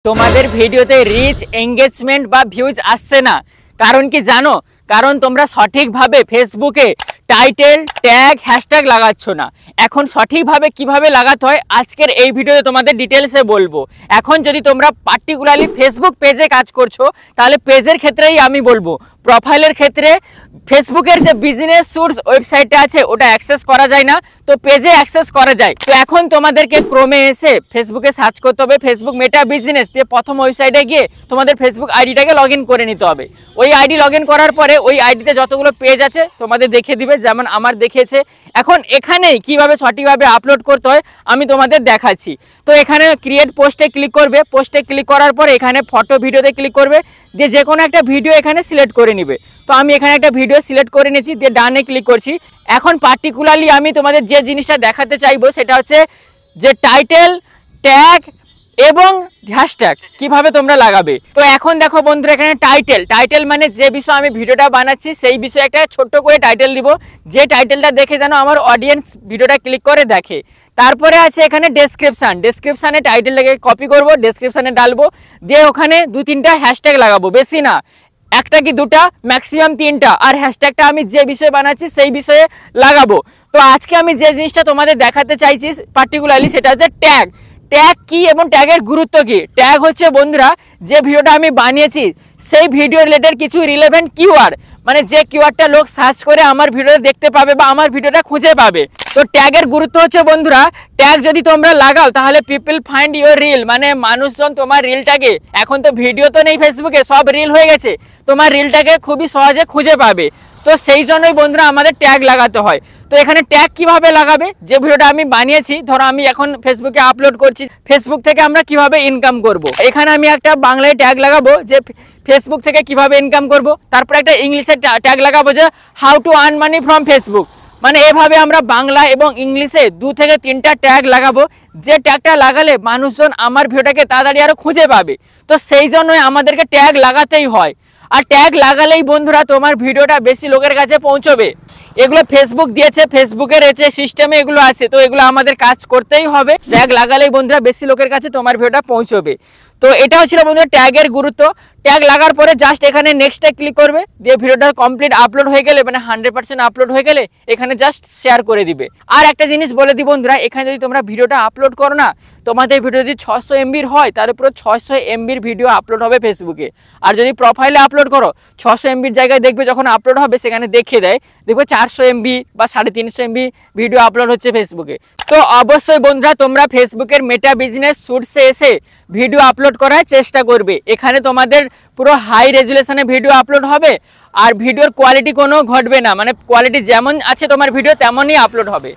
তোমাদের ভিডিওতে reach engagement বা ভিউজ আসছে না, কারণ কি জানো? কারণ তোমরা সঠিকভাবে ফেসবুকে টাইটেল ট্যাগ হ্যাশট্যাগ লাগাচ্ছ না। এখন সঠিকভাবে কিভাবে লাগাতে হয় আজকের এই ভিডিওতে তোমাদের ডিটেলসে বলবো। এখন যদি তোমরা পার্টিকুলারলি ফেসবুক পেজে কাজ করছো তাহলে পেজের ক্ষেত্রেই আমি বলবো। প্রোফাইলের ক্ষেত্রে ফেসবুকের যে বিজনেস সোর্স ওয়েবসাইটটা আছে ওটা অ্যাক্সেস করা যায় না, তো পেজে অ্যাক্সেস করা যায়। তো এখন তোমাদেরকে ক্রোমে এসে ফেসবুকে সার্চ করতে হবে ফেসবুক মেটা বিজনেস, দিয়ে প্রথম ওয়েবসাইটে গিয়ে তোমাদের ফেসবুক আইডিটাকে লগ ইন করে নিতে হবে। ওই আইডি লগ ইন করার পরে ওই আইডিতে যতগুলো পেজ আছে তোমাদের দেখিয়ে দিবে, যেমন আমার দেখিয়েছে। এখন এখানেই কিভাবে সঠিকভাবে আপলোড করতে হয় আমি তোমাদের দেখাচ্ছি। তো এখানে ক্রিয়েট পোস্টে ক্লিক করবে, পোস্টে ক্লিক করার পরে এখানে ফটো ভিডিওতে ক্লিক করবে, দিয়ে যে কোনো একটা ভিডিও এখানে সিলেক্ট করে নিবে। তো আমি এখানে একটা ভিডিও সিলেক্ট করে নিয়েছি, দিয়ে ডানে ক্লিক করছি। এখন পার্টিকুলারলি আমি তোমাদের যে জিনিসটা দেখাতে চাইবো সেটা হচ্ছে যে টাইটেল ট্যাগ এবং হ্যাশট্যাগ কিভাবে তোমরা লাগাবে। তো এখন দেখো বন্ধুরা, এখানে টাইটেল মানে যে বিষয়ে আমি ভিডিওটা বানাচ্ছি সেই বিষয়ে একটা ছোট্ট করে টাইটেল দিব, যে টাইটেলটা দেখে যেন আমার অডিয়েন্স ভিডিওটা ক্লিক করে দেখে। তারপরে আছে এখানে ডেসক্রিপশানে টাইটেলটাকে কপি করব, ডেসক্রিপশানে ডালবো, দিয়ে ওখানে 2-3টা হ্যাশট্যাগ লাগাবো, বেশি না, একটা কি দুটা, ম্যাক্সিমাম 3টা। আর হ্যাশট্যাগটা আমি যে বিষয়ে বানাচ্ছি সেই বিষয়ে লাগাবো। তো আজকে আমি যে জিনিসটা তোমাদের দেখাতে চাইছি পার্টিকুলারলি সেটা হচ্ছে ট্যাগ কি এবং ট্যাগের গুরুত্ব কি। ট্যাগ হচ্ছে বন্ধুরা যে ভিডিওটা আমি বানিয়েছি সেই ভিডিও রিলেটেড কিছু রিলেভেন্ট কিওয়ার্ড, মানে যে কিওয়ার্ডটা লোক সার্চ করে আমার ভিডিও দেখতে পাবে বা আমার ভিডিওটা খুঁজে পাবে। তো ট্যাগের গুরুত্ব হচ্ছে বন্ধুরা, ট্যাগ যদি তোমরা লাগাও তাহলে পিপল ফাইন্ড ইউর রিল, মানে মানুষজন তোমার রিলটাকে, এখন তো ভিডিও তো নেই ফেসবুকে, সব রিল হয়ে গেছে, তোমার রিলটাকে খুবই সহজে খুঁজে পাবে। তো সেই জন্যই বন্ধুরা আমাদের ট্যাগ লাগাতে হয়। তো এখানে ট্যাগ কিভাবে লাগাবে, যে ভিডিওটা আমি বানিয়েছি ধরো আমি এখন ফেসবুকে আপলোড করছি, ফেসবুক থেকে আমরা কিভাবে ইনকাম করব, এখানে আমি একটা বাংলায় ট্যাগ লাগাবো যে ফেসবুক থেকে কিভাবে ইনকাম করব। তারপর একটা ইংলিশে ট্যাগ লাগাবো যে how to earn money from Facebook. মানে এভাবে আমরা বাংলা এবং ইংলিশে 2 থেকে 3টা ট্যাগ লাগাবো, যে ট্যাগটা লাগালে মানুষজন আমার ভিডিওটাকে তাড়াতাড়ি আরো খুঁজে পাবে। তো সেই জন্যই আমাদেরকে ট্যাগ লাগাতেই হয়। আর ট্যাগ লাগালেই বন্ধুরা তোমার ভিডিওটা বেশি লোকের কাছে পৌঁছবে। এগুলো ফেসবুক দিয়েছে, ফেসবুকের এসে সিস্টেমে এগুলো আছে, তো এগুলো আমাদের কাজ করতেই হবে। ট্যাগ লাগালেই বন্ধুরা বেশি লোকের কাছে তোমার ভিডিওটা পৌঁছবে। তো এটা হচ্ছিল বন্ধুরা ট্যাগের গুরুত্ব। ট্যাগ লাগার পরে জাস্ট এখানে নেক্সটে ক্লিক করবে, দিয়ে ভিডিওটা কমপ্লিট আপলোড হয়ে গেলে, মানে 100% আপলোড হয়ে গেলে এখানে জাস্ট শেয়ার করে দিবে। আর একটা জিনিস বলে দিই বন্ধুরা, এখানে যদি তোমরা ভিডিওটা আপলোড করো না, তোমাদের ভিডিও যদি 600 MB হয় তাহলে পুরো 600 MB ভিডিও আপলোড হবে ফেসবুকে। আর যদি প্রোফাইলে আপলোড করো 600 MB জায়গায় দেখবে যখন আপলোড হবে সেখানে দেখিয়ে দেয়, দেখবে 400 MB বা 350 MB ভিডিও আপলোড হচ্ছে ফেসবুকে। তো অবশ্যই বন্ধুরা তোমরা ফেসবুকের মেটা বিজনেস সোর্সে এসে ভিডিও আপলোড করার চেষ্টা করবে। এখানে তোমাদের পুরো হাই রেজুলেশনে ভিডিও আপলোড হবে, আর ভিডিওর কোয়ালিটি কোনো ঘটবে না, মানে কোয়ালিটি যেমন আছে তোমার ভিডিও তেমনই আপলোড হবে।